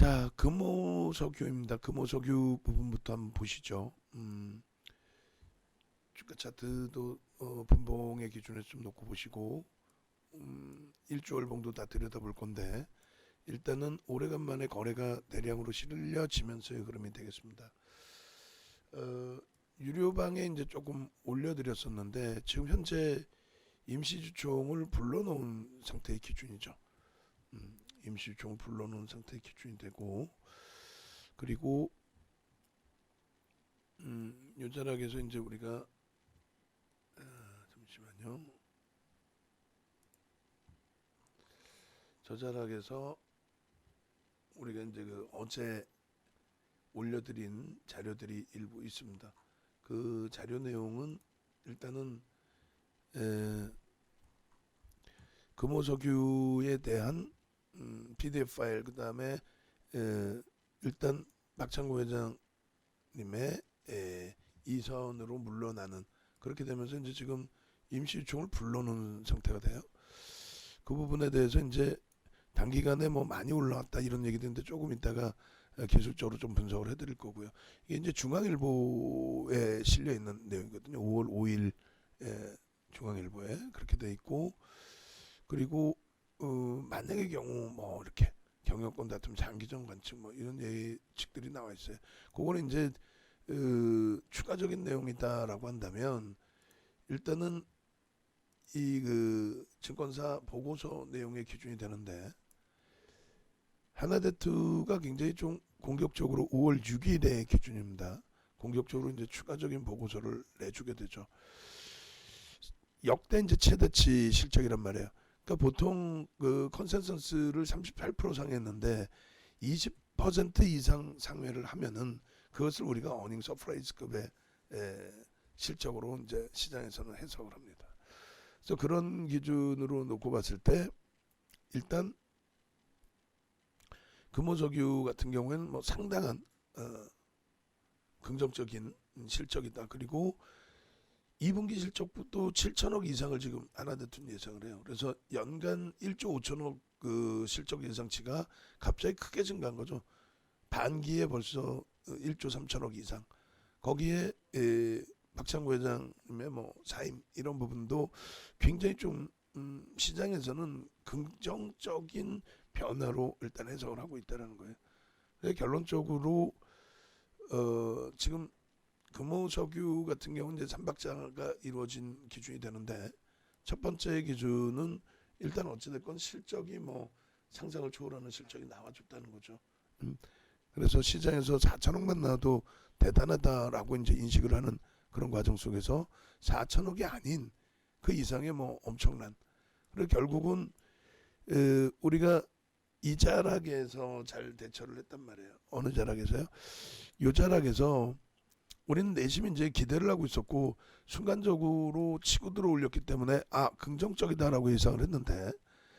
자, 금호석유입니다. 금호석유 부분부터 한번 보시죠. 주가 차트도 분봉의 기준에서 좀 놓고 보시고, 일주월봉도 다 들여다볼 건데, 일단은 오래간만에 거래가 대량으로 실려지면서의 흐름이 되겠습니다. 유료방에 이제 조금 올려드렸었는데, 지금 현재 임시주총을 불러놓은 상태의 기준이죠. 임시주총을 불러놓은 상태의 기준이 되고, 그리고 요 자락에서 이제 우리가 잠시만요. 저 자락에서 우리가 이제 그 어제 올려드린 자료들이 일부 있습니다. 그 자료 내용은 일단은 금호석유에 대한 PDF 파일, 그 다음에 일단 박창구 회장님의 이선으로 물러나는, 그렇게 되면서 이제 지금 임시주총을 불러놓은 상태가 돼요. 그 부분에 대해서 이제 단기간에 뭐 많이 올라왔다 이런 얘기 듣는데 조금 있다가 기술적으로 좀 분석을 해드릴 거고요. 이게 이제 중앙일보에 실려 있는 내용이거든요. 5월 5일 중앙일보에 그렇게 돼 있고, 그리고 만약의 경우 뭐 이렇게 경영권 다툼, 장기적 관측 뭐 이런 예측들이 나와 있어요. 그거는 이제 추가적인 내용이다라고 한다면, 일단은 이 그 증권사 보고서 내용의 기준이 되는데, 하나대투가 굉장히 좀 공격적으로 5월 6일의 기준입니다. 공격적으로 이제 추가적인 보고서를 내주게 되죠. 역대 이제 최대치 실적이란 말이에요. 그러니까 보통 그 컨센서스를 38% 상회했는데 20% 이상 상회를 하면은 그것을 우리가 어닝 서프라이즈급의 실적으로 이제 시장에서는 해석을 합니다. 그래서 그런 기준으로 놓고 봤을 때 일단 금호석유 같은 경우에는 뭐 상당한 긍정적인 실적이다. 그리고 2분기 실적부터 7천억 이상을 지금 하나대투는 예상을 해요. 그래서 연간 1조 5천억 그 실적 예상치가 갑자기 크게 증가한 거죠. 반기에 벌써 1조 3천억 이상. 거기에 박창구 회장님의 뭐 사임 이런 부분도 굉장히 좀 시장에서는 긍정적인 변화로 일단 해석을 하고 있다는 거예요. 결론적으로 지금 금호석유 같은 경우는 이제 3박자가 이루어진 기준이 되는데, 첫 번째 기준은 일단 어찌됐건 실적이 뭐 상상을 초월하는 실적이 나와줬다는 거죠. 그래서 시장에서 4천억만 나와도 대단하다라고 이제 인식을 하는 그런 과정 속에서 4천억이 아닌 그 이상의 뭐 엄청난, 그리고 결국은 우리가 이 자락에서 잘 대처를 했단 말이에요. 어느 자락에서요? 이 자락에서 우리는 내심 이제 기대를 하고 있었고, 순간적으로 치고 들어 올렸기 때문에 긍정적이다라고 예상을 했는데,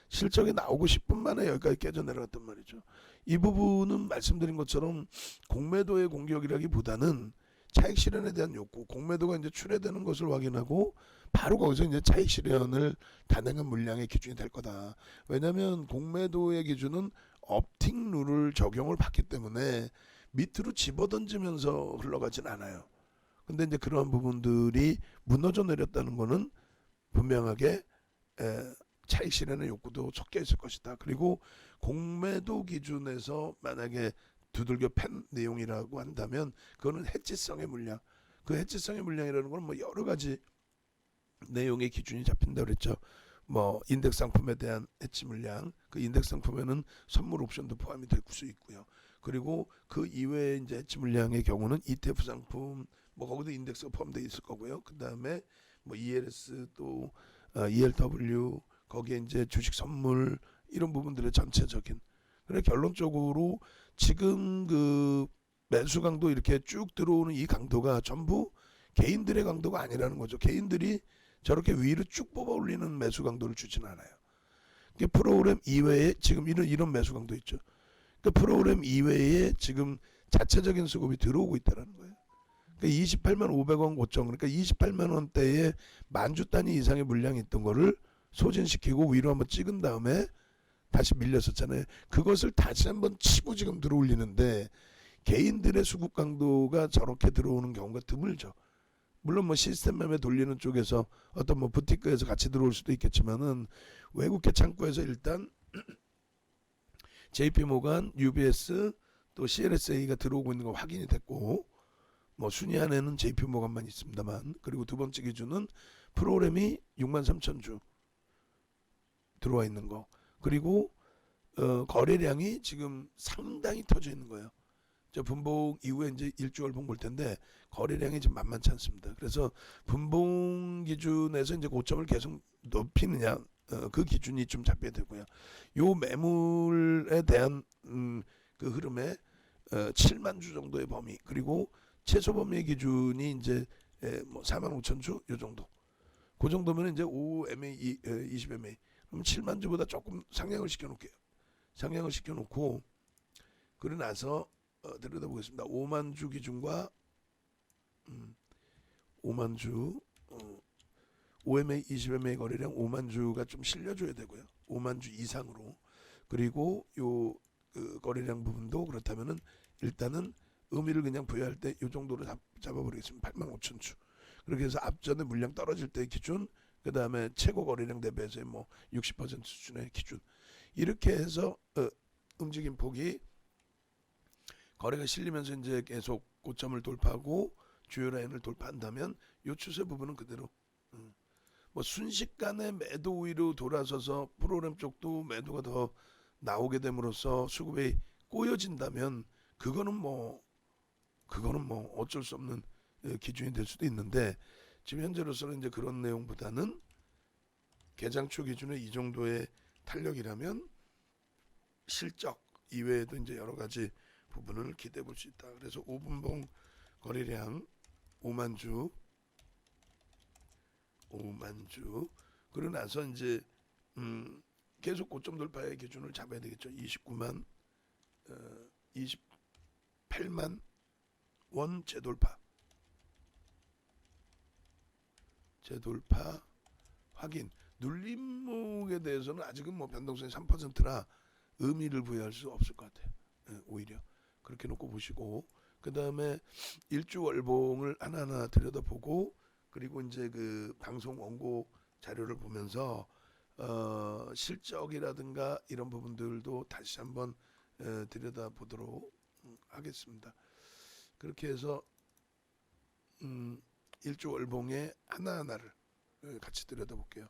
실적이 나오고 10분 만에 여기까지 깨져 내려갔단 말이죠. 이 부분은 말씀드린 것처럼 공매도의 공격이라기보다는 차익 실현에 대한 욕구, 공매도가 이제 출회되는 것을 확인하고 바로 거기서 이제 차익 실현을 단행한 물량의 기준이 될 거다. 왜냐하면 공매도의 기준은 업팅 룰을 적용을 받기 때문에 밑으로 집어던지면서 흘러가진 않아요. 근데 이제 그러한 부분들이 무너져 내렸다는 거는 분명하게 차익 실현의 욕구도 섞여 있을 것이다. 그리고 공매도 기준에서 만약에 두들겨 팬 내용이라고 한다면 그거는 해지성의 물량. 그 해지성의 물량이라는 건 뭐 여러 가지 내용의 기준이 잡힌다고 그랬죠. 뭐 인덱스 상품에 대한 해지 물량, 그 인덱스 상품에는 선물 옵션도 포함이 될 수 있고요. 그리고 그 이외에 이제 해지 물량의 경우는 ETF 상품, 뭐 거기도 인덱스가 포함되어 있을 거고요. 그 다음에 뭐 ELS 또 ELW, 거기에 이제 주식 선물 이런 부분들의 전체적인. 그래 결론적으로 지금 그 매수 강도 이렇게 쭉 들어오는 이 강도가 전부 개인들의 강도가 아니라는 거죠. 개인들이 저렇게 위로 쭉 뽑아 올리는 매수 강도를 주진 않아요. 프로그램 이외에 지금 이런 매수 강도 있죠. 프로그램 이외에 지금 자체적인 수급이 들어오고 있다는 거예요. 28만 500원 고점, 그러니까 28만 원대에 만주 단위 이상의 물량이 있던 거를 소진시키고 위로 한번 찍은 다음에 다시 밀렸었잖아요. 그것을 다시 한번 치고 지금 들어올리는데 개인들의 수급 강도가 저렇게 들어오는 경우가 드물죠. 물론 뭐 시스템 매매 돌리는 쪽에서 어떤 뭐 부티크에서 같이 들어올 수도 있겠지만은 외국계 창구에서 일단 JP 모간, UBS 또 CLSA가 들어오고 있는 거 확인이 됐고 뭐 순위 안에는 JP 모간만 있습니다만 그리고 두 번째 기준은 프로그램이 63,000주 들어와 있는 거 그리고 거래량이 지금 상당히 터져 있는 거예요. 저 분봉 이후에 이제 일주월봉 볼 텐데 거래량이 지금 만만치 않습니다. 그래서 분봉 기준에서 이제 고점을 계속 높이느냐 그 기준이 좀 잡혀야 되고요. 요 매물에 대한 그 흐름에 7만 주 정도의 범위 그리고 최소 범위 기준이 이제 뭐 4만 5천 주 요 정도. 그 정도면 이제 5MA, 20MA 그럼 7만 주보다 조금 상향을 시켜놓을게요. 상향을 시켜놓고 그러고 나서 들여다보겠습니다. 5만 주 기준과 5만 주 5MA, 20MA 거래량 5만 주가 좀 실려줘야 되고요. 5만 주 이상으로 그리고 요 그 거래량 부분도 그렇다면은 일단은 의미를 그냥 부여할 때 요 정도로 잡아버리겠습니다. 8만 5천 주. 그렇게 해서 앞전에 물량 떨어질 때 기준, 그 다음에 최고 거래량 대비해서 뭐 60% 수준의 기준. 이렇게 해서 움직임 폭이 거래가 실리면서 이제 계속 고점을 돌파하고 주요 라인을 돌파한다면 요 추세 부분은 그대로 뭐 순식간에 매도 우위로 돌아서서 프로그램 쪽도 매도가 더 나오게 됨으로써 수급이 꼬여진다면 그거는 뭐 어쩔 수 없는 기준이 될 수도 있는데 지금 현재로서는 이제 그런 내용보다는 개장초 기준의 이 정도의 탄력이라면 실적 이외에도 이제 여러 가지 부분을 기대해 볼 수 있다. 그래서 5분봉 거래량 5만 주 그러고 나서 이제 계속 고점 돌파의 기준을 잡아야 되겠죠. 29만 28만 원 재돌파 확인. 눌림목에 대해서는 아직은 뭐 변동성이 3%라 의미를 부여할 수 없을 것 같아요. 오히려 그렇게 놓고 보시고 그 다음에 일주 월봉을 하나하나 들여다보고 그리고 이제 그 방송 원고 자료를 보면서 실적이라든가 이런 부분들도 다시 한번 들여다보도록 하겠습니다. 그렇게 해서 일주 월봉의 하나하나를 같이 들여다볼게요.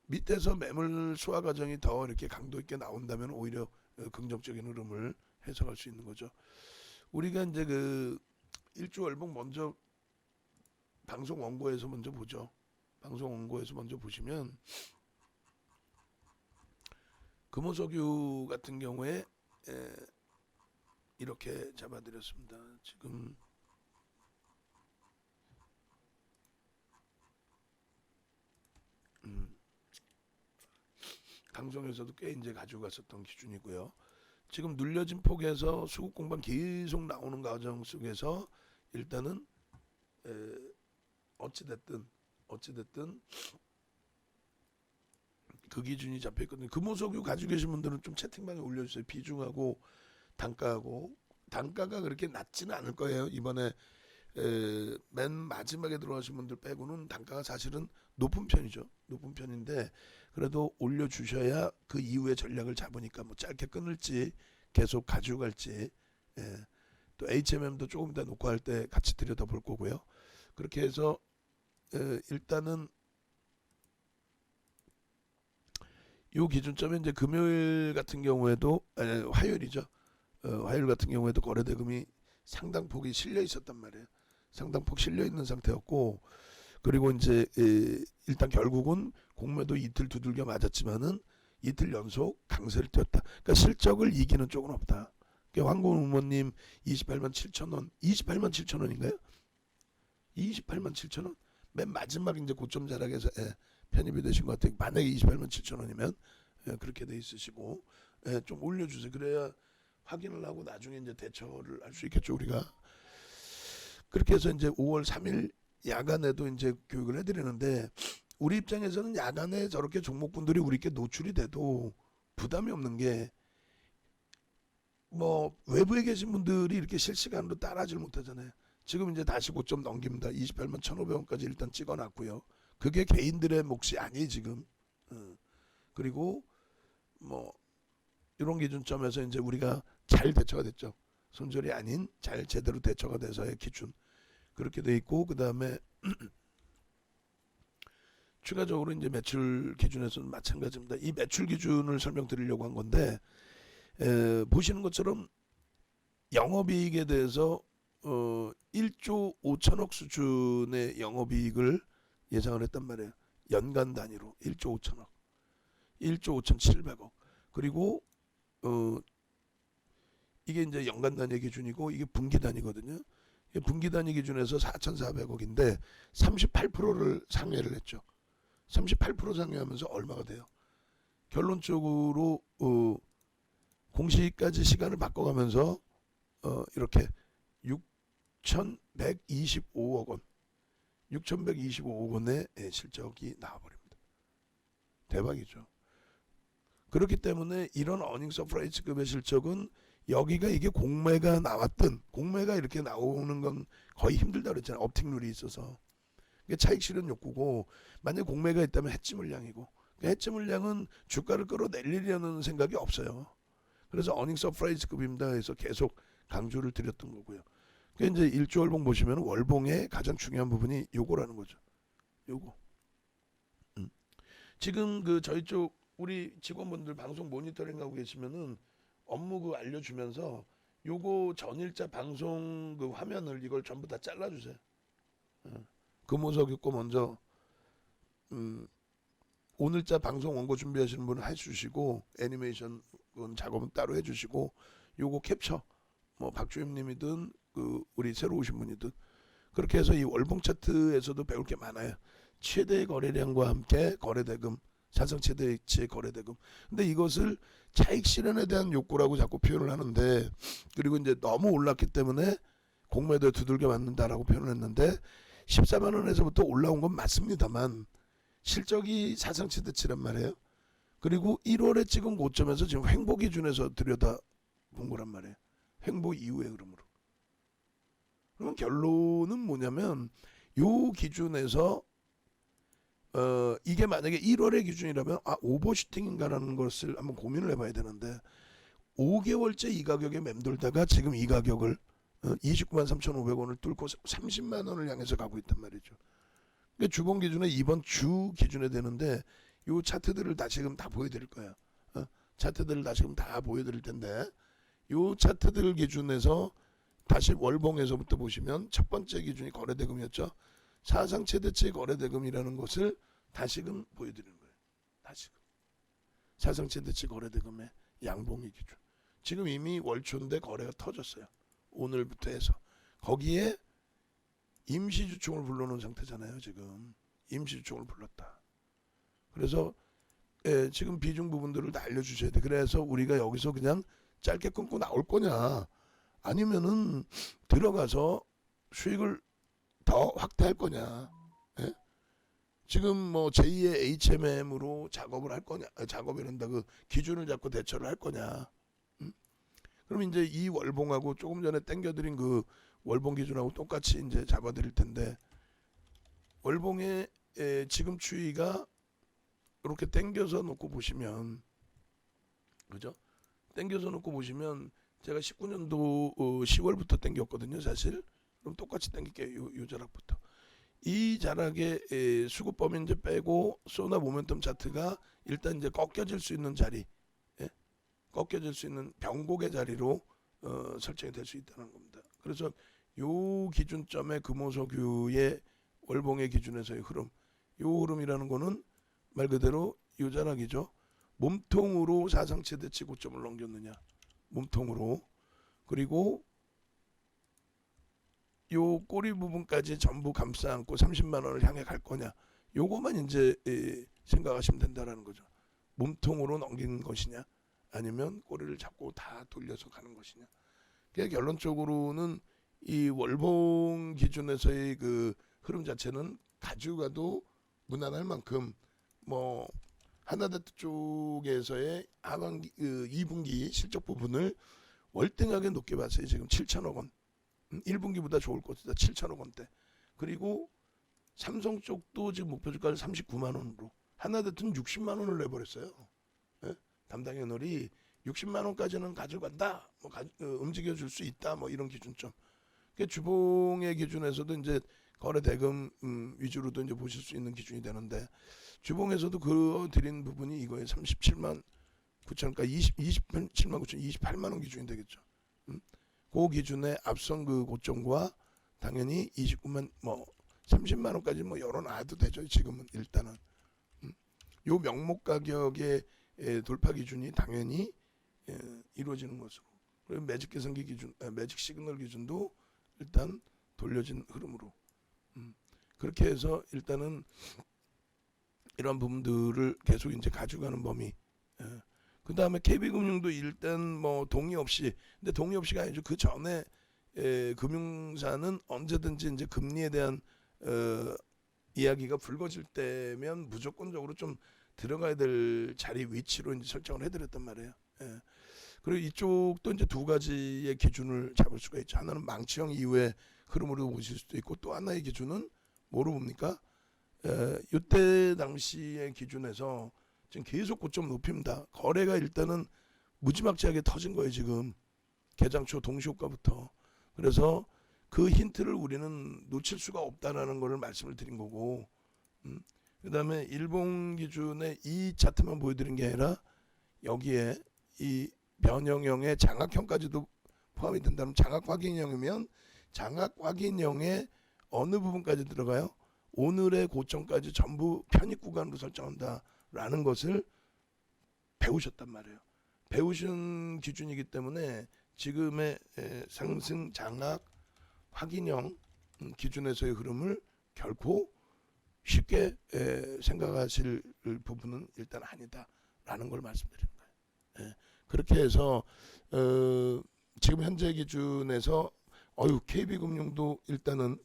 밑에서 매물 소화 과정이 더 이렇게 강도 있게 나온다면 오히려 긍정적인 흐름을 해석할 수 있는 거죠. 우리가 이제 그 일주 월봉 먼저 방송 원고에서 먼저 보죠. 방송 원고에서 먼저 보시면 금호석유 같은 경우에 이렇게 잡아드렸습니다. 지금 방송에서도 꽤 이제 가지고 갔었던 기준이고요. 지금 눌려진 폭에서 수급 공방 계속 나오는 과정 속에서 일단은 어찌됐든 그 기준이 잡혀있거든요. 금호석유 가지고 계신 분들은 좀 채팅방에 올려주세요. 비중하고 단가가 그렇게 낮지는 않을 거예요. 이번에 맨 마지막에 들어가신 분들 빼고는 단가가 사실은 높은 편이죠. 높은 편인데 그래도 올려주셔야 그 이후에 전략을 잡으니까 뭐 짧게 끊을지 계속 가지고 갈지 또 HMM도 조금 더 놓고 할 때 같이 들여다볼 거고요. 그렇게 해서 일단은 요 기준점에 이제 금요일 같은 경우에도 화요일이죠. 화요일 같은 경우에도 거래대금이 상당폭이 실려 있었단 말이에요. 상당폭 실려 있는 상태였고 그리고 이제 일단 결국은 공매도 이틀 두들겨 맞았지만은 이틀 연속 강세를 띄웠다. 그러니까 실적을 이기는 쪽은 없다. 그러니까 황금 의원님 28만 7천 원, 28만 7천 원인가요? 28만 7천 원? 맨 마지막 이제 고점 자락에서 편입이 되신 것 같아요. 만약에 28만 7천 원이면 그렇게 돼 있으시고 좀 올려주세요. 그래야 확인을 하고 나중에 이제 대처를 할 수 있겠죠 우리가. 그렇게 해서 이제 5월 3일 야간에도 이제 교육을 해드리는데 우리 입장에서는 야간에 저렇게 종목군들이 우리께 노출이 돼도 부담이 없는 게 뭐 외부에 계신 분들이 이렇게 실시간으로 따라하질 못하잖아요. 지금 이제 다시 고점 넘깁니다. 28만 1,500원까지 일단 찍어놨고요. 그게 개인들의 몫이 아니에요 지금. 그리고 뭐 이런 기준점에서 이제 우리가 잘 대처가 됐죠. 손절이 아닌 잘 제대로 대처가 돼서의 기준 그렇게 돼 있고, 그 다음에 추가적으로 이제 매출 기준에서는 마찬가지입니다. 이 매출 기준을 설명드리려고 한 건데, 보시는 것처럼 영업이익에 대해서 1조 5천억 수준의 영업이익을 예상을 했단 말이에요. 연간 단위로 1조 5천억, 1조 5,700억. 그리고 이게 이제 연간 단위 기준이고 이게 분기 단위거든요. 분기 단위 기준에서 4,400억인데 38%를 상회를 했죠. 38% 상회하면서 얼마가 돼요? 결론적으로 공시까지 시간을 바꿔가면서 이렇게 6,125억 원, 6,125억 원의 실적이 나와버립니다. 대박이죠. 그렇기 때문에 이런 어닝 서프라이즈급의 실적은 여기가 이게 공매가 나왔든 공매가 이렇게 나오는 건 거의 힘들다 그랬잖아요. 업틱률이 있어서. 차익 실현 욕구고, 만약에 공매가 있다면 해지 물량이고, 해지 물량은 주가를 끌어내리려는 생각이 없어요. 그래서 어닝 서프라이즈급입니다 해서 계속 강조를 드렸던 거고요. 그러니까 이제 1조 월봉 보시면 월봉의 가장 중요한 부분이 요거라는 거죠. 요거. 지금 그 저희 쪽 우리 직원분들 방송 모니터링하고 계시면은 업무 그 알려주면서 요거 전일자 방송 그 화면을 이걸 전부 다 잘라주세요. 금호석 있고 먼저 오늘자 방송 원고 준비하시는 분은 해주시고, 애니메이션 작업은 따로 해주시고, 요거 캡처 뭐 박주임님이든 그 우리 새로 오신 분이든 그렇게 해서 이 월봉 차트에서도 배울 게 많아요. 최대 거래량과 함께 거래대금, 사상 최대치 거래대금. 근데 이것을 차익 실현에 대한 욕구라고 자꾸 표현을 하는데, 그리고 이제 너무 올랐기 때문에 공매도에 두들겨 맞는다라고 표현을 했는데 14만 원에서부터 올라온 건 맞습니다만 실적이 사상 최대치란 말이에요. 그리고 1월에 찍은 고점에서 지금 횡보 기준에서 들여다 본 거란 말이에요. 횡보 이후의 흐름으로. 그러면 결론은 뭐냐면 요 기준에서 이게 만약에 1월의 기준이라면 오버슈팅인가라는 것을 한번 고민을 해봐야 되는데, 5개월째 이 가격에 맴돌다가 지금 이 가격을 29만 3,500원을 뚫고 30만 원을 향해서 가고 있단 말이죠. 그러니까 주봉 기준에 이번 주 기준에 되는데 요 차트들을 다 지금 다 보여드릴 거예요. 차트들을 다 지금 다 보여드릴 텐데, 요 차트들 기준에서 다시 월봉에서부터 보시면 첫 번째 기준이 거래대금이었죠. 사상 최대치 거래대금이라는 것을 다시금 보여드리는 거예요. 다시금 사상 최대치 거래대금의 양봉이 기준. 지금 이미 월초인데 거래가 터졌어요. 오늘부터 해서 거기에 임시주총을 불러놓은 상태잖아요. 지금 임시주총을 불렀다. 그래서 지금 비중 부분들을 다 알려주셔야 돼. 그래서 우리가 여기서 그냥 짧게 끊고 나올 거냐, 아니면은 들어가서 수익을 더 확대할 거냐. 예? 지금 뭐 제2의 HMM으로 작업을 할 거냐, 작업이란다 그 기준을 잡고 대처를 할 거냐. 그럼 이제 이 월봉하고 조금 전에 땡겨드린 그 월봉 기준하고 똑같이 이제 잡아드릴 텐데, 월봉의 지금 추이가 이렇게 땡겨서 놓고 보시면, 그죠? 땡겨서 놓고 보시면 제가 19년도 10월부터 땡겼거든요, 사실. 그럼 똑같이 땡길게요. 요 자락부터. 이 자락의 수급 범위 이제 빼고 소나 모멘텀 차트가 일단 이제 꺾여질 수 있는 자리, 꺾여질 수 있는 변곡의 자리로 설정이 될 수 있다는 겁니다. 그래서 요 기준점의 금호석유의 월봉의 기준에서의 흐름, 요 흐름이라는 거는 말 그대로 요 자락이죠. 몸통으로 사상 최대치 고점을 넘겼느냐, 몸통으로. 그리고 요 꼬리 부분까지 전부 감싸 안고 30만 원을 향해 갈 거냐, 요거만 이제 생각하시면 된다라는 거죠. 몸통으로 넘기는 것이냐, 아니면 꼬리를 잡고 다 돌려서 가는 것이냐. 그러니까 결론적으로는 이 월봉 기준에서의 그 흐름 자체는 가져가도 무난할 만큼 뭐 하나다트 쪽에서의 하반기 2분기 실적 부분을 월등하게 높게 봤어요. 지금 7천억 원. 1분기보다 좋을 것이다. 7천억 원대. 그리고 삼성 쪽도 지금 목표 주가를 39만 원으로, 하나다트는 60만 원을 내버렸어요. 예? 담당 애널이 60만 원까지는 가져간다. 뭐 움직여 줄 수 있다. 뭐 이런 기준점. 그러니까 주봉의 기준에서도 이제 거래 대금 위주로도 이제 보실 수 있는 기준이 되는데, 주봉에서도 그 드린 부분이 이거에 37만 9천, 그러니까 27만 9천, 28만 원 기준이 되겠죠. 그 기준에 앞선 그 고점과 당연히 29만 뭐 30만 원까지 뭐 열어놔도 되죠. 지금은 일단은 요 명목 가격의 돌파 기준이 당연히 이루어지는 것으로, 그리고 매직 계산기 기준, 매직 시그널 기준도 일단 돌려진 흐름으로, 그렇게 해서 일단은 이런 부분들을 계속 이제 가져가는 범위. 그 다음에 KB금융도 일단 뭐 동의 없이, 근데 동의 없이가 아니죠. 그 전에 금융사는 언제든지 이제 금리에 대한 이야기가 불거질 때면 무조건적으로 좀 들어가야 될 자리 위치로 이제 설정을 해드렸단 말이에요. 그리고 이쪽도 이제 두 가지의 기준을 잡을 수가 있죠. 하나는 망치형 이후의 흐름으로 보실 수도 있고, 또 하나의 기준은 뭐로 봅니까? 이때 당시의 기준에서 지금 계속 고점 높입니다. 거래가 일단은 무지막지하게 터진 거예요. 지금 개장 초 동시효과부터. 그래서 그 힌트를 우리는 놓칠 수가 없다라는 것을 말씀을 드린 거고, 그 다음에 일본 기준의 이 차트만 보여드린 게 아니라 여기에 이 변형형의 장악형까지도 포함이 된다면, 장악 확인형이면 장악 확인형의 어느 부분까지 들어가요? 오늘의 고점까지 전부 편입 구간으로 설정한다라는 것을 배우셨단 말이에요. 배우신 기준이기 때문에 지금의 상승 장악 확인형 기준에서의 흐름을 결코 쉽게 생각하실 부분은 일단 아니다라는 걸 말씀드리는 거예요. 그렇게 해서 지금 현재 기준에서 KB금융도 일단은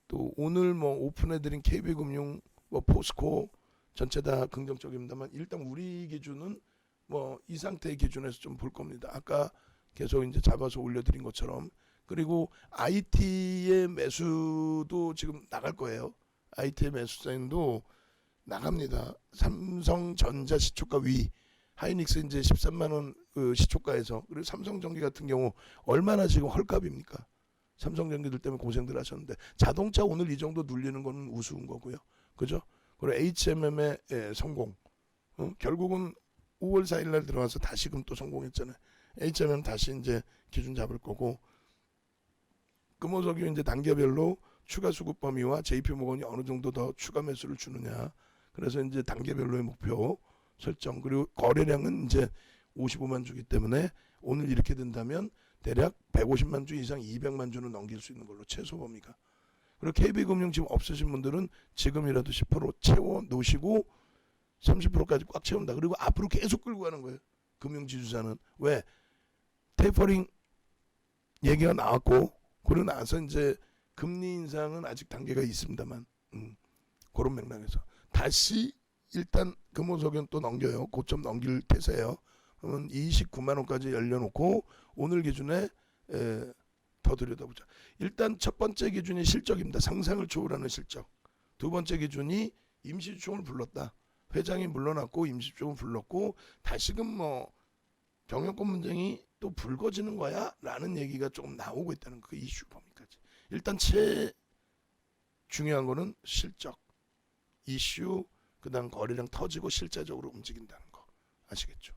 또 오늘 뭐 오픈해드린 KB금융, 뭐 포스코 전체 다 긍정적입니다만, 일단 우리 기준은 뭐 이 상태의 기준에서 좀 볼 겁니다. 아까 계속 이제 잡아서 올려드린 것처럼. 그리고 IT의 매수도 지금 나갈 거예요. IT의 매수 사인도 나갑니다. 삼성전자 시초가 위, 하이닉스 이제 13만 원 시초가에서, 그리고 삼성전기 같은 경우 얼마나 지금 헐값입니까? 삼성전기들 때문에 고생들 하셨는데, 자동차 오늘 이 정도 눌리는 건 우스운 거고요. 그죠? 그리고 HMM의 성공. 결국은 5월 4일 날 들어와서 다시금 또 성공했잖아요. HMM 다시 이제 기준 잡을 거고, 금호석유 이제 단계별로 추가 수급 범위와 JP모건이 어느 정도 더 추가 매수를 주느냐. 그래서 이제 단계별로의 목표 설정. 그리고 거래량은 이제 55만 주기 때문에 오늘 이렇게 된다면 대략 150만 주 이상 200만 주는 넘길 수 있는 걸로, 최소 범위가. 그리고 KB금융 지금 없으신 분들은 지금이라도 10% 채워 놓으시고 30%까지 꽉 채운다. 그리고 앞으로 계속 끌고 가는 거예요. 금융지주사는. 왜? 테이퍼링 얘기가 나왔고, 그러고 나서 이제 금리 인상은 아직 단계가 있습니다만, 그런 맥락에서 다시 일단 금호석유는 또 넘겨요. 고점 넘길 태세예요. 그러면 29만 원까지 열려놓고 오늘 기준에 더 들여다보자. 일단 첫 번째 기준이 실적입니다. 상상을 초월하는 실적. 두 번째 기준이 임시주총을 불렀다. 회장이 물러났고 임시주총을 불렀고, 다시금 뭐 경영권 분쟁이 또 불거지는 거야? 라는 얘기가 조금 나오고 있다는 그 이슈 범위까지. 일단 제일 중요한 거는 실적, 이슈, 그 다음 거래량 터지고 실제적으로 움직인다는 거. 아시겠죠?